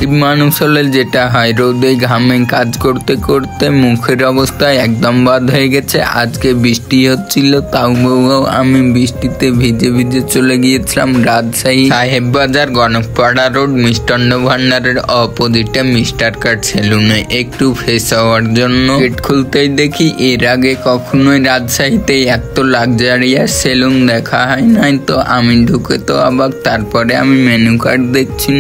Active মানুষ হলে যেটা হয়, রোদে ঘামে কাজ করতে করতে মুখের অবস্থা একদম বাদ হয়ে গেছে। আজকে বৃষ্টি হচ্ছিল, তাও আমি বৃষ্টিতে ভিজে ভিজে চলে গিয়েছিলাম রাজশাহী সাহেব বাজার গণকপাড়া রোড মিষ্টান্ন ভান্ডারের অপোজিটে মিস্টার কাট সেলুনে একটু ফ্রেশ হওয়ার জন্য। গেট খুলতেই দেখি এর আগে কখনোই রাজশাহীতে এত লাক্সারিয়াস সেলুন দেখা হয় নাই। তো আমি ঢুকে তো অবাক। তারপরে আমি মেনু কার্ড দেখছি,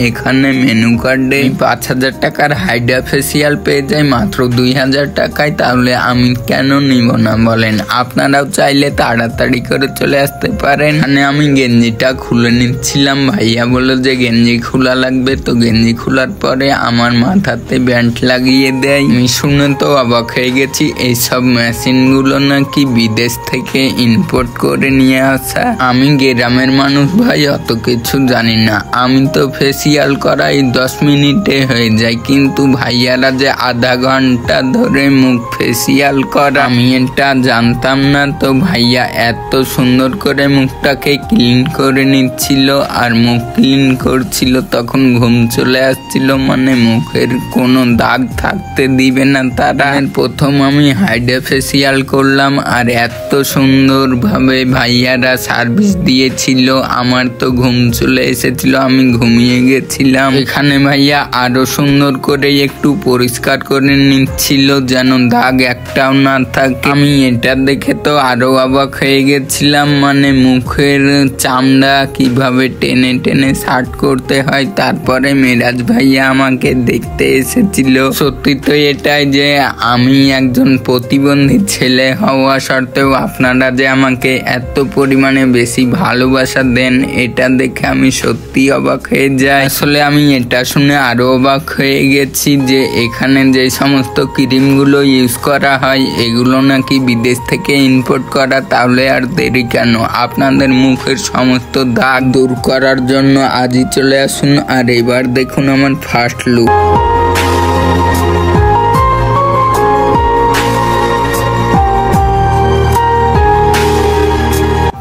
এখানে মেনু কার্ডে 5,000 টাকার হাইড্রা ফেসিয়াল পেয়ে যাই মাত্র 2,000 টাকায়। তাহলে আমি কেন নিব না বলেন? আপনারাও চাইলে তাড়াতাড়ি করে চলে আসতে পারেন। মানে আমি গেঞ্জিটা খুলে নিচ্ছিলাম, ভাইয়া বললো যে গেঞ্জি খোলা লাগবে। তো গেঞ্জি খোলার পরে আমার মাথাতে ব্যান্ড লাগিয়ে দেয়। আমি শুনে তো অবাক হয়ে গেছি, এইসব মেশিন গুলো নাকি বিদেশ থেকে ইম্পোর্ট করে নিয়ে আসা। আমি গ্রামের মানুষ ভাই, অত কিছু জানি না। আমি তো ফেসিয়াল করাই 10 মিনিটে হয়ে যায়, কিন্তু ভাইয়ারা যে আধা ঘন্টা ধরে মুখ ফেসিয়াল করা, আমি এটা জানতাম না। তো ভাইয়া এত সুন্দর করে মুখটাকে ক্লিন করে নিচ্ছিল আর মুখ ক্লিন করছিল, তখন ঘুম চলে আসছিল। মানে মুখের কোনো দাগ থাকতে দিবে না তারা। প্রথম আমি হাইড্রা ফেসিয়াল করলাম আর এত সুন্দর ভাবে ভাইয়ারা সার্ভিস দিয়েছিল, আমার তো ঘুম চলে এসেছিল, আমি ঘুমিয়ে গেছিলাম। এখানে ভাইয়া আরো সুন্দর করে একটু পরিষ্কার করে নিচ্ছিল যেন দাগ একটাও না থাকে। আমি এটা দেখে তো আরো অবাক হয়ে গেছিলাম। মানে মুখের চামড়া কিভাবে টেনে টেনে শার্ট করতে হয়। তারপরে মেরাজ ভাইয়া আমাকে দেখতে এসেছিল। সত্যি তো এটাই যে আমি একজন প্রতিবন্ধী ছেলে হওয়া সত্ত্বেও আপনারা যে আমাকে এত পরিমাণে বেশি ভালোবাসা দেন, এটা দেখে আমি সত্যি অবাক হয়ে যাই। আসলে আমি এটা শুনে আরো অবাক হয়ে গেছি যে এখানে যে সমস্ত ক্রিমগুলো ইউজ করা হয় এগুলো নাকি বিদেশ থেকে ইম্পোর্ট করা। তাহলে আর দেরি কেন? আপনাদের মুখের সমস্ত দাগ দূর করার জন্য আজই চলে আসুন। আর এবার দেখুন আমার ফার্স্ট লুক।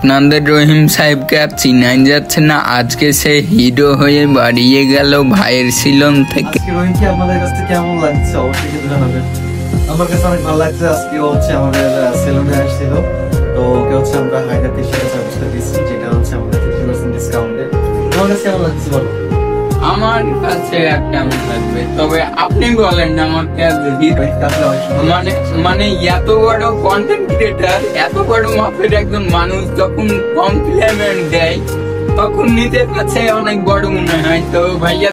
আপনাদের রহিম সাহেবকে আর চিনাই যাচ্ছে না। আজকে সে হিরো হয়ে বাড়িয়ে গেল ভাইয়ের শিলং থেকে। রহিমকে আপনাদের কাছে কেমন লাগছে অবশ্যই জানাবেন। আমার কাছে অনেক ভালো লাগছে। আজকে হচ্ছে আমাদের সেলুনে আসছিল, তো ওকে হচ্ছে আমরা হাইড্রা ফেসিয়াল সার্ভিসটা দিচ্ছি, যেটা হচ্ছে আমাদের 50% ডিসকাউন্টে। আমার কাছে কেমন লাগছে বলো? আমার কাছে আর কেমন লাগবে, তবে আপনি বলেন না আমাকে। মানে এত বড় কন্টেন্ট ক্রিয়েটার, এত বড় মাপের একজন মানুষ যখন কমপ্লিমেন্ট দেয় তখন নিজের কাছে অনেক বড় মনে হয়। তো ভাইয়া